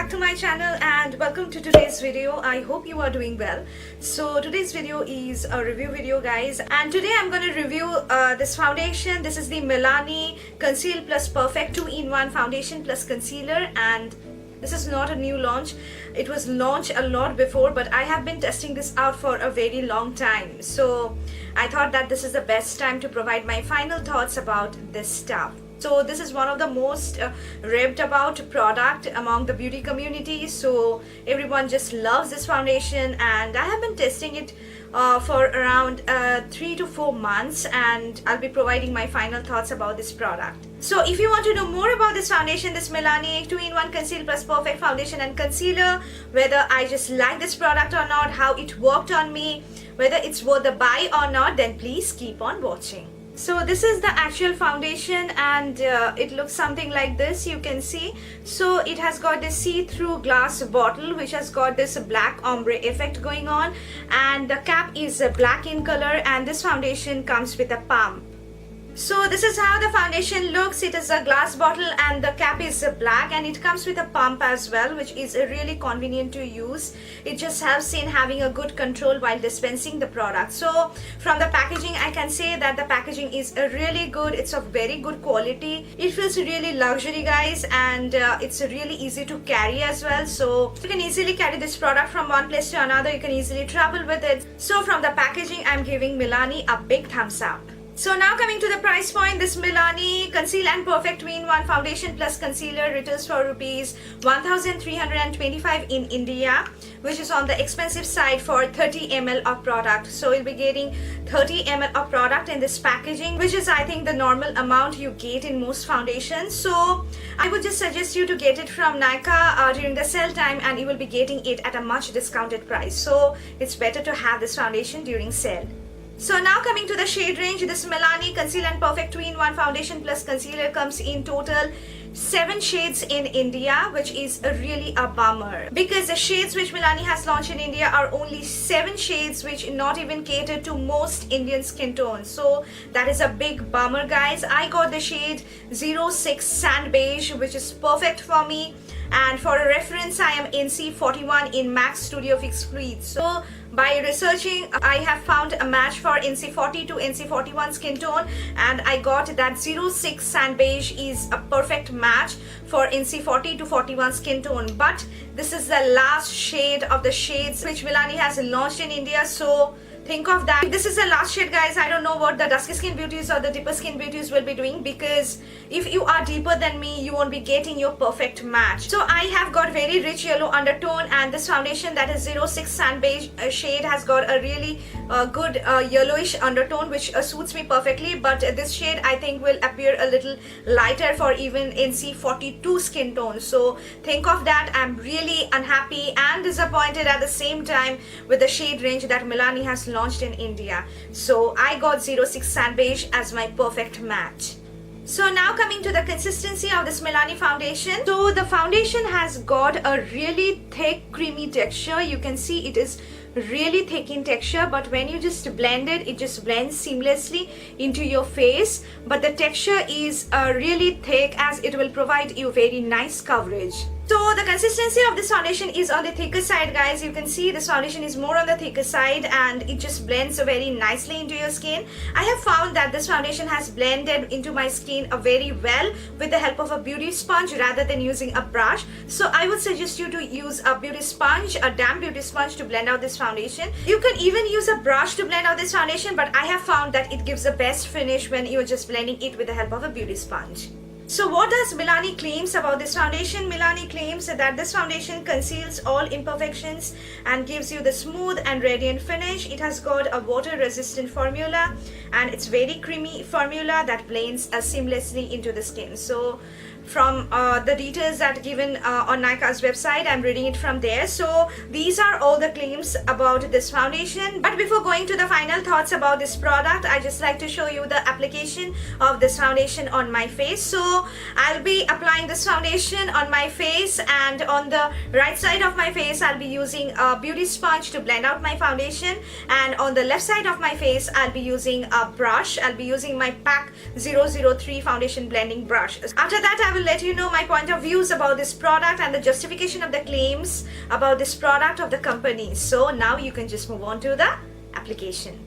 back to my channel and welcome to today's video. I hope you are doing well. So today's video is a review video, guys, and today I'm going to review this foundation. This is the Milani Conceal Plus Perfect 2-in-1 Foundation Plus Concealer, and this is not a new launch. It was launched a lot before, but I have been testing this out for a very long time. So I thought that this is the best time to provide my final thoughts about this stuff. So this is one of the most raved about product among the beauty community. So everyone just loves this foundation, and I have been testing it for around 3 to 4 months, and I'll be providing my final thoughts about this product. So if you want to know more about this foundation, this Milani 2-in-1 Conceal Plus Perfect Foundation and Concealer, whether I just like this product or not, how it worked on me, whether it's worth the buy or not, then please keep on watching. So this is the actual foundation, and it looks something like this, you can see. So it has got this see-through glass bottle which has got this black ombre effect going on, and the cap is black in color, and this foundation comes with a pump. So this is how the foundation looks. It is a glass bottle and the cap is black, and it comes with a pump as well, which is really convenient to use. It just helps in having a good control while dispensing the product. So from the packaging, I can say that the packaging is really good. It's of very good quality. It feels really luxury, guys, and it's really easy to carry as well. So you can easily carry this product from one place to another. You can easily travel with it. So from the packaging, I'm giving Milani a big thumbs up. So now coming to the price point, this Milani Conceal and Perfect 2-in-1 Foundation Plus Concealer retails for rupees 1,325 in India, which is on the expensive side for 30 ml of product. So you'll be getting 30 ml of product in this packaging, which is I think the normal amount you get in most foundations. So I would just suggest you to get it from Nykaa during the sale time, and you will be getting it at a much discounted price. So it's better to have this foundation during sale. So now coming to the shade range, this Milani Conceal and Perfect 2-in-1 Foundation Plus Concealer comes in total 7 shades in India, which is really a bummer, because the shades which Milani has launched in India are only 7 shades, which not even cater to most Indian skin tones. So that is a big bummer, guys. I got the shade 06 Sand Beige, which is perfect for me. And for a reference, I am NC41 in MAC Studio Fix Fleet. So by researching, I have found a match for NC40 to NC41 skin tone, and I got that 06 Sand Beige is a perfect match for NC40 to 41 skin tone. But this is the last shade of the shades which Milani has launched in India. So think of that. This is the last shade, guys. I don't know what the dusky skin beauties or the deeper skin beauties will be doing, because if you are deeper than me, you won't be getting your perfect match. So I have got very rich yellow undertone, and this foundation, that is 06 Sand Beige shade, has got a really good yellowish undertone, which suits me perfectly. But this shade I think will appear a little lighter for even NC42 skin tone. So think of that. I'm really unhappy and disappointed at the same time with the shade range that Milani has launched in India. So I got 06 Sand Beige as my perfect match. So now coming to the consistency of this Milani foundation. So the foundation has got a really thick creamy texture. You can see it is really thick in texture, but when you just blend it, it just blends seamlessly into your face. But the texture is really thick, as it will provide you very nice coverage. So the consistency of this foundation is on the thicker side, guys. You can see this foundation is more on the thicker side, and it just blends very nicely into your skin. I have found that this foundation has blended into my skin very well with the help of a beauty sponge rather than using a brush. So I would suggest you to use a beauty sponge, a damp beauty sponge, to blend out this foundation. You can even use a brush to blend out this foundation, but I have found that it gives the best finish when you're just blending it with the help of a beauty sponge. So what does Milani claims about this foundation? Milani claims that this foundation conceals all imperfections and gives you the smooth and radiant finish. It has got a water resistant formula, and it's very creamy formula that blends seamlessly into the skin. So from the details that given on Nykaa's website, I'm reading it from there. So these are all the claims about this foundation. But before going to the final thoughts about this product, I just like to show you the application of this foundation on my face. So I'll be applying this foundation on my face, and on the right side of my face I'll be using a beauty sponge to blend out my foundation, and on the left side of my face I'll be using a brush. I'll be using my PAC 003 foundation blending brush. After that, I will let you know my point of views about this product and the justification of the claims about this product of the company. So now you can just move on to the application.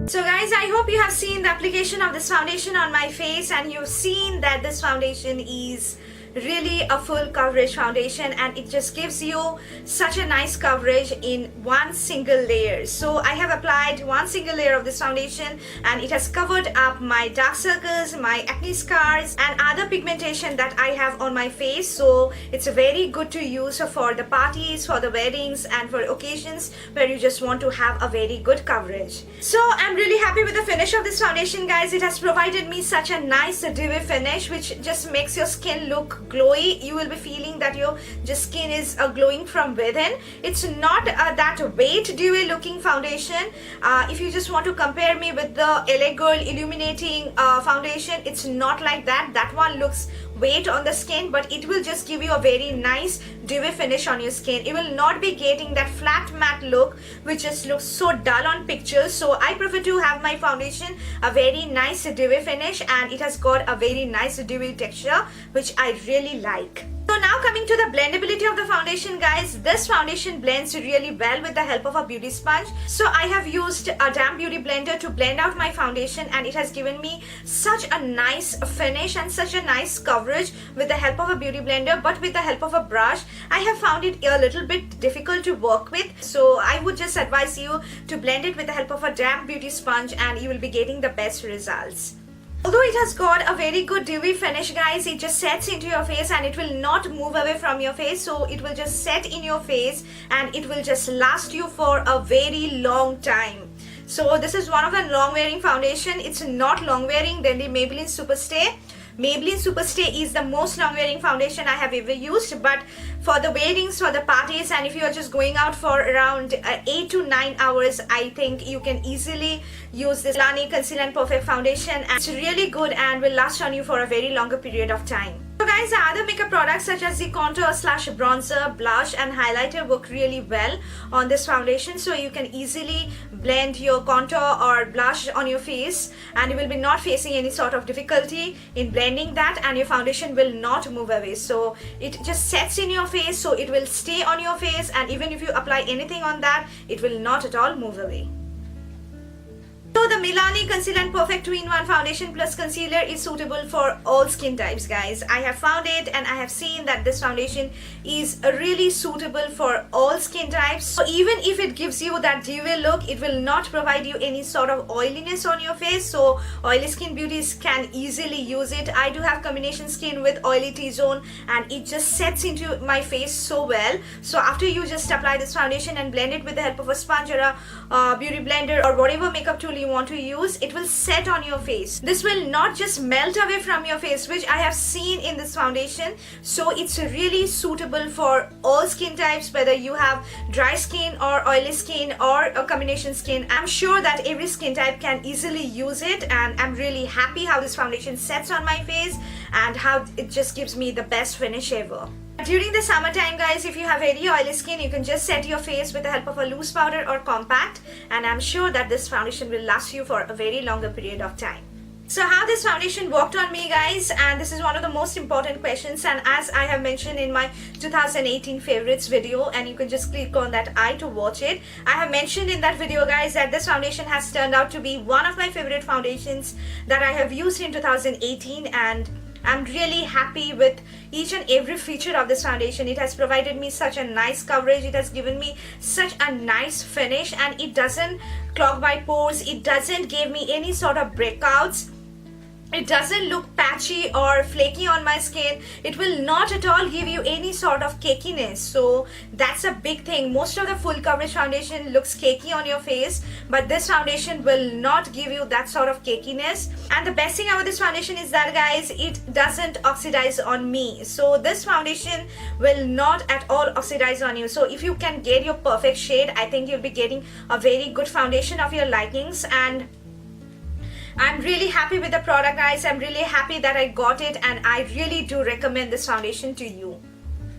So guys, I hope you have seen the application of this foundation on my face, and you've seen that this foundation is really a full coverage foundation, and it just gives you such a nice coverage in one single layer. So I have applied one single layer of this foundation, and it has covered up my dark circles, my acne scars, and other pigmentation that I have on my face. So it's very good to use for the parties, for the weddings, and for occasions where you just want to have a very good coverage. So I'm really happy with the finish of this foundation, guys. It has provided me such a nice dewy finish, which just makes your skin look glowy. You will be feeling that your just skin is glowing from within. It's not that weight dewy looking foundation. If you just want to compare me with the LA Girl illuminating foundation, it's not like that. That one looks weight on the skin, but it will just give you a very nice dewy finish on your skin. It will not be getting that flat matte look which just looks so dull on pictures. So I prefer to have my foundation a very nice dewy finish, and it has got a very nice dewy texture which I really like. So now coming to the blendability of the foundation, guys, this foundation blends really well with the help of a beauty sponge. So I have used a damp beauty blender to blend out my foundation, and it has given me such a nice finish and such a nice coverage with the help of a beauty blender. But with the help of a brush, I have found it a little bit difficult to work with. So I would just advise you to blend it with the help of a damp beauty sponge, and you will be getting the best results. Although it has got a very good dewy finish, guys, it just sets into your face and it will not move away from your face. So it will just set in your face and it will just last you for a very long time. So this is one of the long wearing foundation. It's not long wearing than the Maybelline Superstay. Maybelline Superstay is the most long wearing foundation I have ever used, but for the weddings, for the parties, and if you are just going out for around 8 to 9 hours, I think you can easily use this MILANI CONCEAL+PERFECT foundation, and it's really good and will last on you for a very longer period of time. So guys, the other makeup products such as the contour slash bronzer, blush and highlighter work really well on this foundation. So you can easily blend your contour or blush on your face and you will be not facing any sort of difficulty in blending that, and your foundation will not move away. So it just sets in your face, so it will stay on your face, and even if you apply anything on that, it will not at all move away. So the MILANI CONCEAL+PERFECT 2-in-1 foundation plus concealer is suitable for all skin types, guys. I have found it and I have seen that this foundation is really suitable for all skin types. So even if it gives you that dewy look, it will not provide you any sort of oiliness on your face. So oily skin beauties can easily use it. I do have combination skin with oily T-zone and it just sets into my face so well. So after you just apply this foundation and blend it with the help of a sponge or a beauty blender or whatever makeup tool you want to use, it will set on your face. This will not just melt away from your face, which I have seen in this foundation. So it's really suitable for all skin types, whether you have dry skin or oily skin or a combination skin. I'm sure that every skin type can easily use it, and I'm really happy how this foundation sets on my face and how it just gives me the best finish ever. During the summertime, guys, if you have very oily skin, you can just set your face with the help of a loose powder or compact, and I'm sure that this foundation will last you for a very longer period of time. So how this foundation worked on me, guys, and this is one of the most important questions, and as I have mentioned in my 2018 favorites video, and you can just click on that I to watch it. I have mentioned in that video, guys, that this foundation has turned out to be one of my favorite foundations that I have used in 2018, and I'm really happy with each and every feature of this foundation. It has provided me such a nice coverage, it has given me such a nice finish, and it doesn't clog my pores, it doesn't give me any sort of breakouts. It doesn't look patchy or flaky on my skin. It will not at all give you any sort of cakiness. So that's a big thing. Most of the full coverage foundation looks cakey on your face, but this foundation will not give you that sort of cakiness. And the best thing about this foundation is that, guys, it doesn't oxidize on me. So this foundation will not at all oxidize on you. So if you can get your perfect shade, I think you'll be getting a very good foundation of your likings. And I'm really happy with the product, guys. I'm really happy that I got it, and I really do recommend this foundation to you.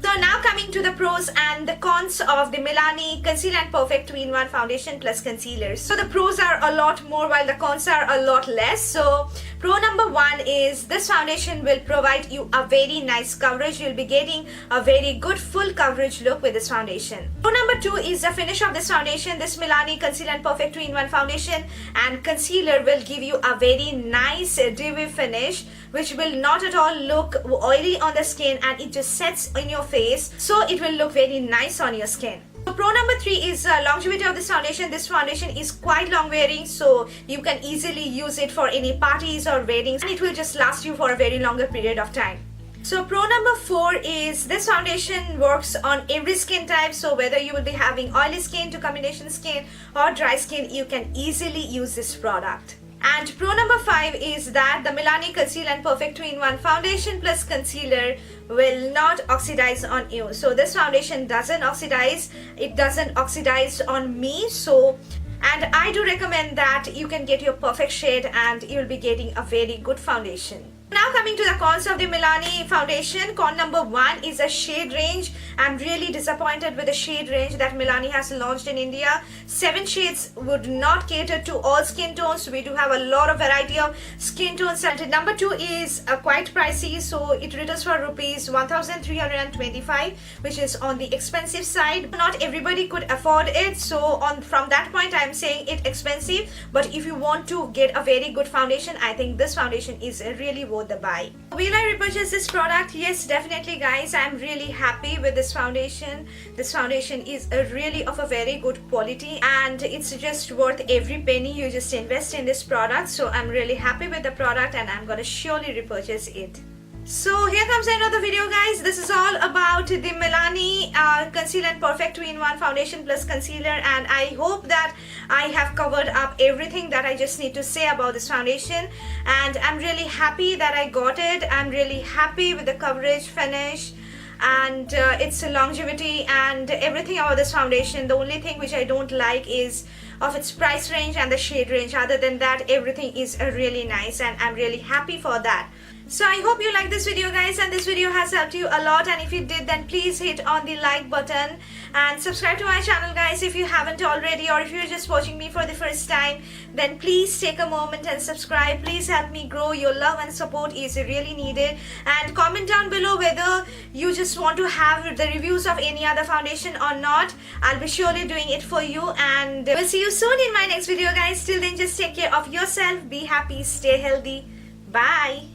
So now coming to the pros and the cons of the Milani Conceal and Perfect 2-in-1 Foundation plus Concealer. So the pros are a lot more while the cons are a lot less. So pro number 1 is this foundation will provide you a very nice coverage. You'll be getting a very good full coverage look with this foundation. Pro number 2 is the finish of this foundation. This Milani Conceal and Perfect 2-in-1 Foundation and Concealer will give you a very nice dewy finish, which will not at all look oily on the skin, and it just sets in your face, so it will look very nice on your skin. So pro number 3 is longevity of this foundation. This foundation is quite long wearing, so you can easily use it for any parties or weddings, and it will just last you for a very longer period of time. So pro number 4 is this foundation works on every skin type. So whether you will be having oily skin to combination skin or dry skin, you can easily use this product. And pro number 5 is that the Milani Conceal and Perfect 2-in-1 Foundation plus Concealer will not oxidize on you. So this foundation doesn't oxidize. It doesn't oxidize on me. And I do recommend that you can get your perfect shade, and you'll be getting a very good foundation. Now coming to the cons of the Milani foundation. Con number 1 is a shade range. I'm really disappointed with the shade range that Milani has launched in India. 7 shades would not cater to all skin tones. We do have a lot of variety of skin tones. And number 2 is quite pricey. So it retails for rupees 1,325, which is on the expensive side. Not everybody could afford it. So from that point, I'm saying it expensive. But if you want to get a very good foundation, I think this foundation is really worth the buy. Will I repurchase this product? Yes, definitely, guys. I'm really happy with this foundation. This foundation is really of a very good quality, and it's just worth every penny you just invest in this product. So I'm really happy with the product, and I'm gonna surely repurchase it. So here comes the end of the video, guys. This is all about the Milani Conceal and Perfect 2-in-1 Foundation plus Concealer, and I hope that I have covered up everything that I just need to say about this foundation, and I'm really happy that I got it. I'm really happy with the coverage, finish, and its longevity and everything about this foundation. The only thing which I don't like is of its price range and the shade range. Other than that, everything is really nice, and I'm really happy for that. So I hope you like this video, guys, and this video has helped you a lot, and if you did, then please hit on the like button and subscribe to my channel, guys, if you haven't already, or if you're just watching me for the first time, then please take a moment and subscribe. Please help me grow. Your love and support is really needed, and comment down below whether you just want to have the reviews of any other foundation or not. I'll be surely doing it for you, and we'll see you soon in my next video, guys. Till then, just take care of yourself, be happy, stay healthy. Bye.